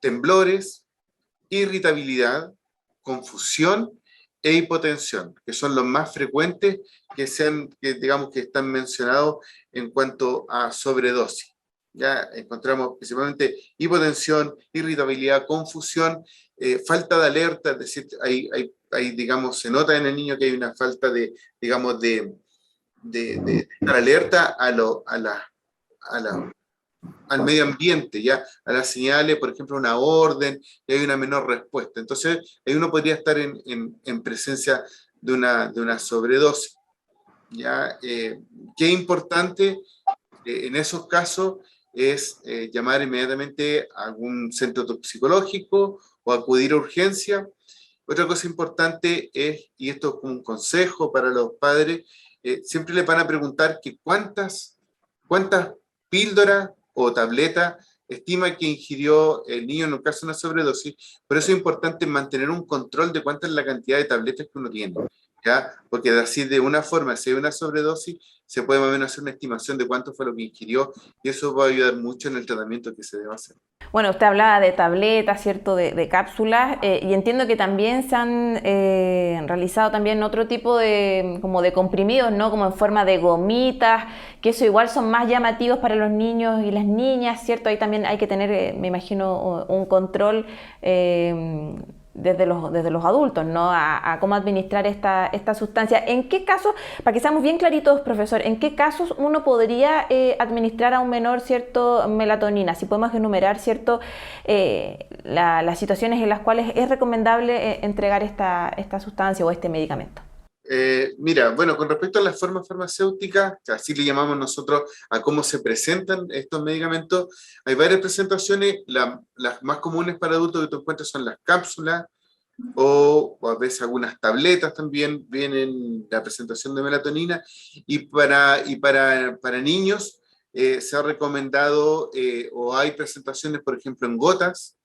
S6: temblores, irritabilidad, confusión e hipotensión, que son los más frecuentes que digamos que están mencionados en cuanto a sobredosis. Ya encontramos principalmente hipotensión, irritabilidad, confusión, falta de alerta, es decir, digamos, se nota en el niño que hay una falta digamos, de estar alerta al medio ambiente, ya a las señales, por ejemplo, una orden, y hay una menor respuesta. Entonces, ahí uno podría estar en presencia de una sobredosis. ¿Ya? Qué importante en esos casos es llamar inmediatamente a algún centro toxicológico o acudir a urgencia. Otra cosa importante es, y esto es como un consejo para los padres, siempre les van a preguntar que cuántas píldoras o tabletas estima que ingirió el niño en un caso de una sobredosis. Por eso es importante mantener un control de cuánta es la cantidad de tabletas que uno tiene, ¿ya? Porque así de una forma, si hay una sobredosis, se puede más o menos hacer una estimación de cuánto fue lo que ingirió y eso va a ayudar mucho en el tratamiento que se debe hacer.
S1: Bueno, usted hablaba de tabletas, ¿cierto?, de cápsulas, y entiendo que también se han realizado también otro tipo como de comprimidos, ¿no?, como en forma de gomitas, que eso igual son más llamativos para los niños y las niñas, ¿cierto? Ahí también hay que tener, me imagino, un control desde los adultos, ¿no?, a cómo administrar esta sustancia. ¿En qué casos, para que seamos bien claritos, profesor, en qué casos uno podría administrar a un menor, ¿cierto?, melatonina? Si podemos enumerar, ¿cierto?, las situaciones en las cuales es recomendable entregar esta sustancia o este medicamento.
S6: Mira, bueno, con respecto a las formas farmacéuticas, que así le llamamos nosotros a cómo se presentan estos medicamentos, hay varias presentaciones. Las más comunes para adultos que tú encuentras son las cápsulas o a veces algunas tabletas también vienen la presentación de melatonina. Y para niños se ha recomendado o hay presentaciones, por ejemplo, en gotas,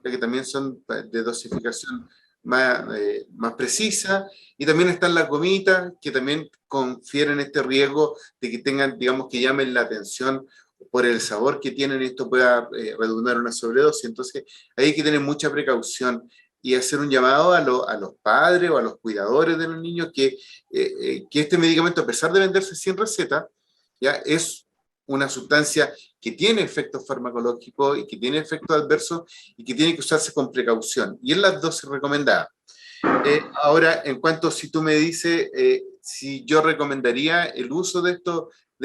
S6: que también son de dosificación más precisa, y también están las gomitas que también confieren este riesgo de que tengan, digamos, que llamen la atención por el sabor que tienen y esto pueda redundar en una sobredosis. Entonces hay que tener mucha precaución y hacer un llamado a los padres o a los cuidadores de los niños que este medicamento, a pesar de venderse sin receta, ya es una sustancia que tiene efectos farmacológicos y que tiene efectos adversos y que tiene que usarse con precaución. Y en las dosis recomendadas. Ahora, en cuanto si tú me dices si yo recomendaría el uso de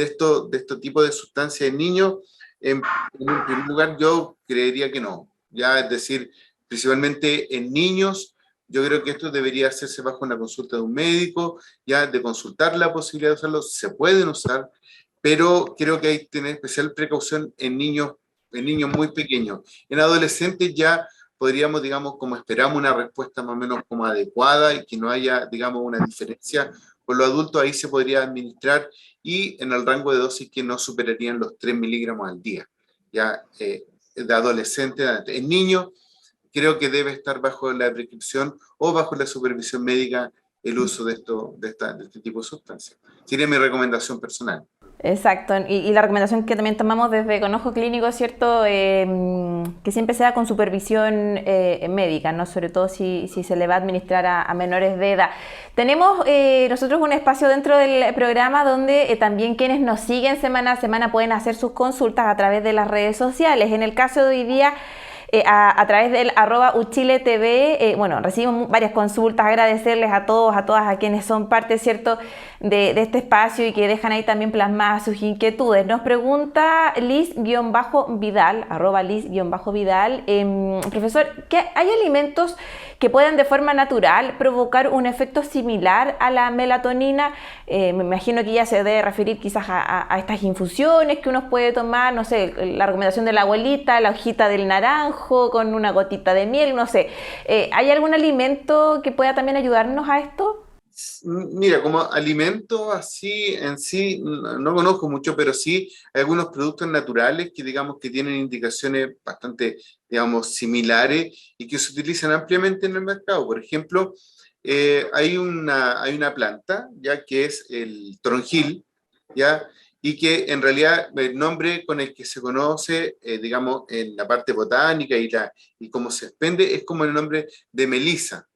S6: este tipo de sustancias en niños, en primer lugar yo creería que no. Ya, es decir, principalmente en niños, yo creo que esto debería hacerse bajo una consulta de un médico, ya de consultar la posibilidad de usarlo, se pueden usar, pero creo que hay que tener especial precaución en niños muy pequeños. En adolescentes ya podríamos, digamos, como esperamos una respuesta más o menos como adecuada y que no haya, digamos, una diferencia con los adultos, ahí se podría administrar y en el rango de dosis que no superarían los 3 miligramos al día, ya de adolescente. En niños creo que debe estar bajo la prescripción o bajo la supervisión médica el uso de este tipo de sustancias. Sería mi recomendación personal.
S1: Exacto, y la recomendación que también tomamos desde Con Ojo Clínico, ¿cierto?, que siempre sea con supervisión médica, ¿no?, sobre todo si se le va a administrar a menores de edad. Tenemos nosotros un espacio dentro del programa donde también quienes nos siguen semana a semana pueden hacer sus consultas a través de las redes sociales. En el caso de hoy día, a través del @uchiletv, bueno, recibimos varias consultas, agradecerles a todos, a todas, a quienes son parte, ¿cierto?, de este espacio y que dejan ahí también plasmadas sus inquietudes. Nos pregunta Liz-Vidal, @Liz-Vidal, profesor, ¿hay alimentos que puedan de forma natural provocar un efecto similar a la melatonina? Me imagino que ya se debe referir quizás a estas infusiones que uno puede tomar, no sé, la recomendación de la abuelita, la hojita del naranjo con una gotita de miel, no sé. ¿Hay algún alimento que pueda también ayudarnos a esto?
S6: Mira, como alimento así en sí no conozco mucho, pero sí hay algunos productos naturales que digamos que tienen indicaciones bastante, digamos, similares y que se utilizan ampliamente en el mercado. Por ejemplo, hay una planta ya que es el toronjil, ya, y que en realidad el nombre con el que se conoce, digamos, en la parte botánica y cómo se expende, es como el nombre de melisa,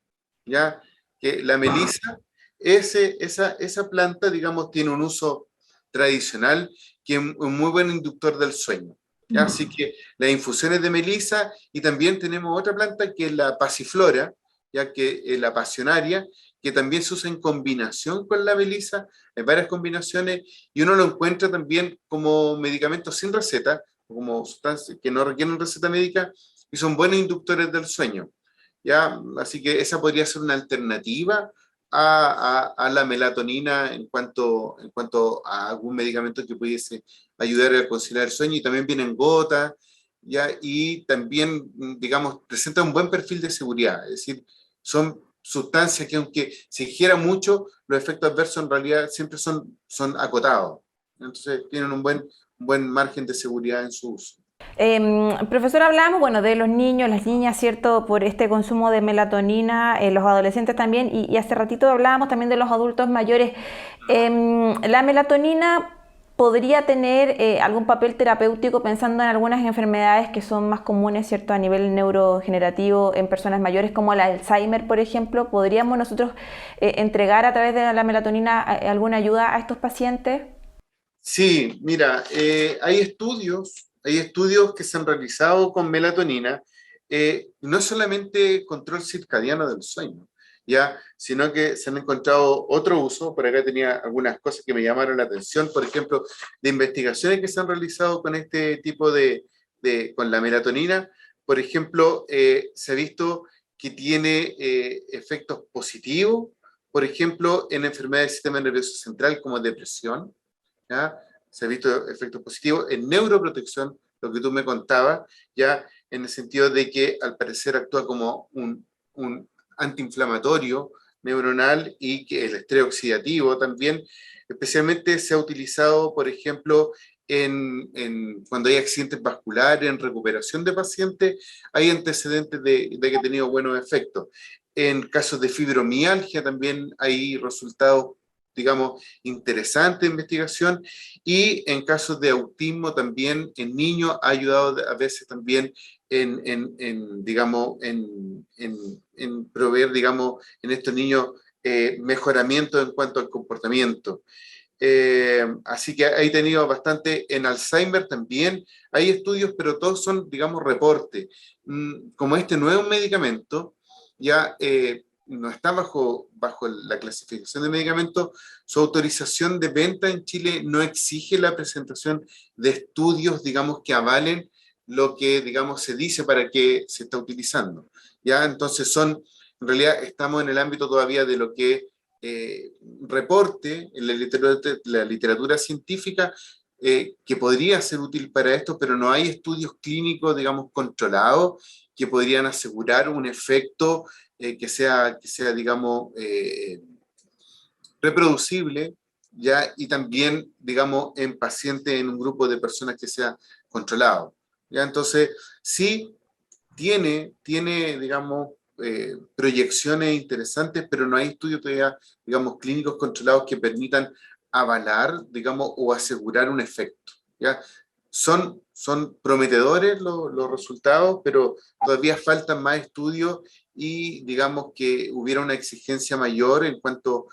S6: ¿ya? Que la melisa, esa planta, digamos, tiene un uso tradicional que es un muy buen inductor del sueño, ¿ya? Así que las infusiones de melisa, y también tenemos otra planta que es la pasiflora, ya que la pasionaria, que también se usa en combinación con la melisa, hay varias combinaciones, y uno lo encuentra también como medicamento sin receta, como sustancias que no requieren receta médica, y son buenos inductores del sueño, ¿ya? Así que esa podría ser una alternativa a la melatonina en cuanto a algún medicamento que pudiese ayudar a conciliar el sueño, y también viene en gota, ¿ya? Y también, digamos, presenta un buen perfil de seguridad, es decir, son sustancias que aunque se ingiera mucho, los efectos adversos en realidad siempre son acotados, entonces tienen un buen margen de seguridad en su uso.
S1: Profesor, hablamos, bueno, de los niños, las niñas, ¿cierto? Por este consumo de melatonina, los adolescentes también, y hace ratito hablábamos también de los adultos mayores. La melatonina podría tener algún papel terapéutico pensando en algunas enfermedades que son más comunes, ¿cierto? A nivel neurogenerativo en personas mayores como el Alzheimer, por ejemplo. ¿Podríamos nosotros entregar a través de la melatonina alguna ayuda a estos pacientes?
S6: Sí, mira, hay estudios que se han realizado con melatonina, no solamente control circadiano del sueño, ya, sino que se han encontrado otro uso. Por acá tenía algunas cosas que me llamaron la atención, por ejemplo, de investigaciones que se han realizado con este tipo con la melatonina. Por ejemplo, se ha visto que tiene efectos positivos, por ejemplo, en enfermedades del sistema nervioso central como depresión, ¿ya? Se ha visto efectos positivos en neuroprotección, lo que tú me contabas, ya en el sentido de que al parecer actúa como un antiinflamatorio neuronal, y que el estrés oxidativo también, especialmente se ha utilizado, por ejemplo, cuando hay accidentes vasculares, en recuperación de pacientes, hay antecedentes de que ha tenido buenos efectos. En casos de fibromialgia también hay resultados, digamos, interesante investigación, y en casos de autismo también en niños ha ayudado a veces también digamos, en proveer, digamos, en estos niños mejoramiento en cuanto al comportamiento. Así que he tenido bastante. En Alzheimer también hay estudios, pero todos son, digamos, reportes. Como este no es un medicamento, ya no está bajo la clasificación de medicamentos, su autorización de venta en Chile no exige la presentación de estudios, digamos, que avalen lo que, digamos, se dice para qué se está utilizando. ¿Ya? Entonces en realidad estamos en el ámbito todavía de lo que reporte en la literatura científica, que podría ser útil para esto, pero no hay estudios clínicos, digamos, controlados que podrían asegurar un efecto que sea, digamos, reproducible, ¿ya? Y también, digamos, en pacientes, en un grupo de personas que sea controlado, ¿ya? Entonces, sí tiene digamos, proyecciones interesantes, pero no hay estudios todavía, digamos, clínicos controlados que permitan avalar, digamos, o asegurar un efecto, ¿ya? Son prometedores los resultados, pero todavía faltan más estudios, y digamos que hubiera una exigencia mayor en cuanto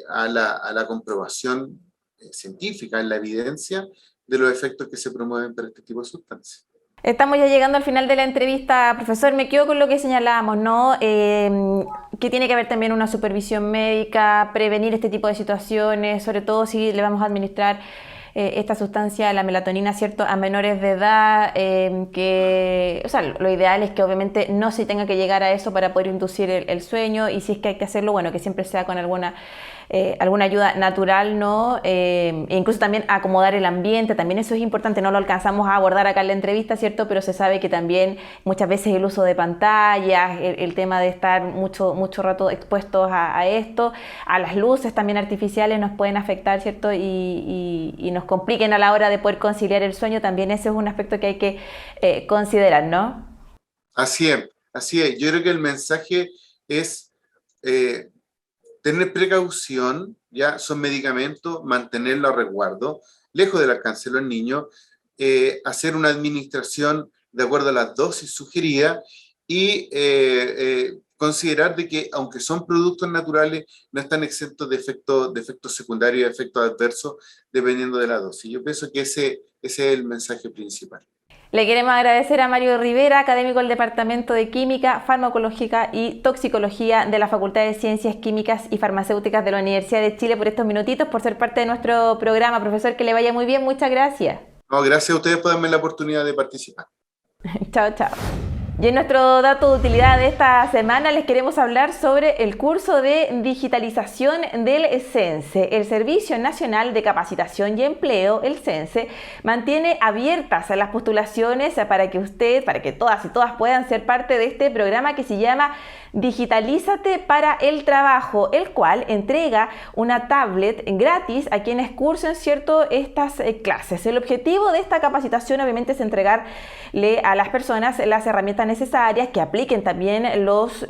S6: a la comprobación científica, en la evidencia de los efectos que se promueven para este tipo de sustancias.
S1: Estamos ya llegando al final de la entrevista, profesor. Me quedo con lo que señalábamos, ¿no? Que tiene que haber también una supervisión médica, prevenir este tipo de situaciones, sobre todo si le vamos a administrar esta sustancia, la melatonina, ¿cierto?, a menores de edad, o sea, lo ideal es que obviamente no se tenga que llegar a eso para poder inducir el sueño, y si es que hay que hacerlo, bueno, que siempre sea con alguna ayuda natural, ¿no? E incluso también acomodar el ambiente, también eso es importante, no lo alcanzamos a abordar acá en la entrevista, ¿cierto? Pero se sabe que también muchas veces el uso de pantallas, el tema de estar mucho rato expuestos a esto, a las luces también artificiales nos pueden afectar, ¿cierto? Y nos compliquen a la hora de poder conciliar el sueño, también ese es un aspecto que hay que considerar, ¿no?
S6: Así es, así es. Yo creo que el mensaje es tener precaución, ya son medicamentos, mantenerlo a resguardo, lejos del alcance de los niños, hacer una administración de acuerdo a las dosis sugeridas y considerar de que, aunque son productos naturales, no están exentos de efectos secundarios y de efectos adversos dependiendo de la dosis. Yo pienso que ese es el mensaje principal.
S1: Le queremos agradecer a Mario Rivera, académico del Departamento de Química, Farmacológica y Toxicología de la Facultad de Ciencias Químicas y Farmacéuticas de la Universidad de Chile, por estos minutitos, por ser parte de nuestro programa. Profesor, que le vaya muy bien, muchas gracias.
S6: No, gracias a ustedes por darme la oportunidad de participar.
S1: Chao, chao. Y en nuestro dato de utilidad de esta semana les queremos hablar sobre el curso de digitalización del CENSE. El Servicio Nacional de Capacitación y Empleo, el CENSE, mantiene abiertas las postulaciones para que todas y todas puedan ser parte de este programa que se llama Digitalízate para el Trabajo, el cual entrega una tablet gratis a quienes cursen estas clases. El objetivo de esta capacitación obviamente es entregarle a las personas las herramientas necesarias que apliquen también los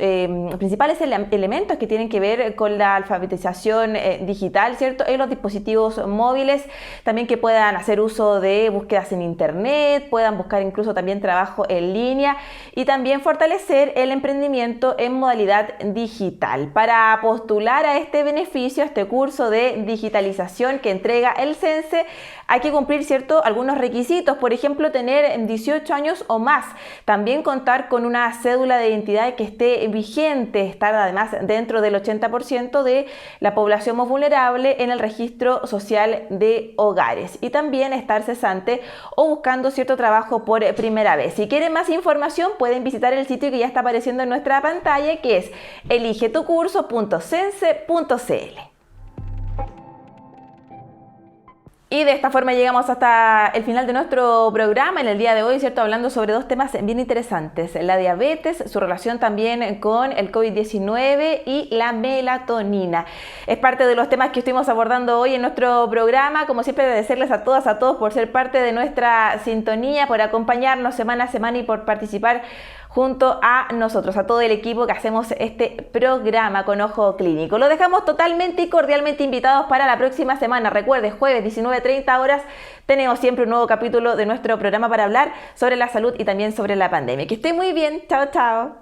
S1: principales elementos que tienen que ver con la alfabetización digital, ¿cierto? En los dispositivos móviles, también que puedan hacer uso de búsquedas en internet, puedan buscar incluso también trabajo en línea y también fortalecer el emprendimiento en modalidad digital. Para postular a este beneficio, a este curso de digitalización que entrega el CENSE, hay que cumplir algunos requisitos, por ejemplo, tener 18 años o más, también contar con una cédula de identidad que esté vigente, estar además dentro del 80% de la población más vulnerable en el registro social de hogares y también estar cesante o buscando trabajo por primera vez. Si quieren más información pueden visitar el sitio que ya está apareciendo en nuestra pantalla, que es eligetucurso.cense.cl. Y de esta forma llegamos hasta el final de nuestro programa en el día de hoy, ¿cierto? Hablando sobre dos temas bien interesantes: la diabetes, su relación también con el COVID-19 y la melatonina. Es parte de los temas que estuvimos abordando hoy en nuestro programa. Como siempre, agradecerles a todos por ser parte de nuestra sintonía, por acompañarnos semana a semana y por participar junto a nosotros, a todo el equipo que hacemos este programa con Ojo Clínico. Lo dejamos totalmente y cordialmente invitados para la próxima semana. Recuerde, jueves 19:30 horas tenemos siempre un nuevo capítulo de nuestro programa para hablar sobre la salud y también sobre la pandemia. Que esté muy bien. Chao, chao.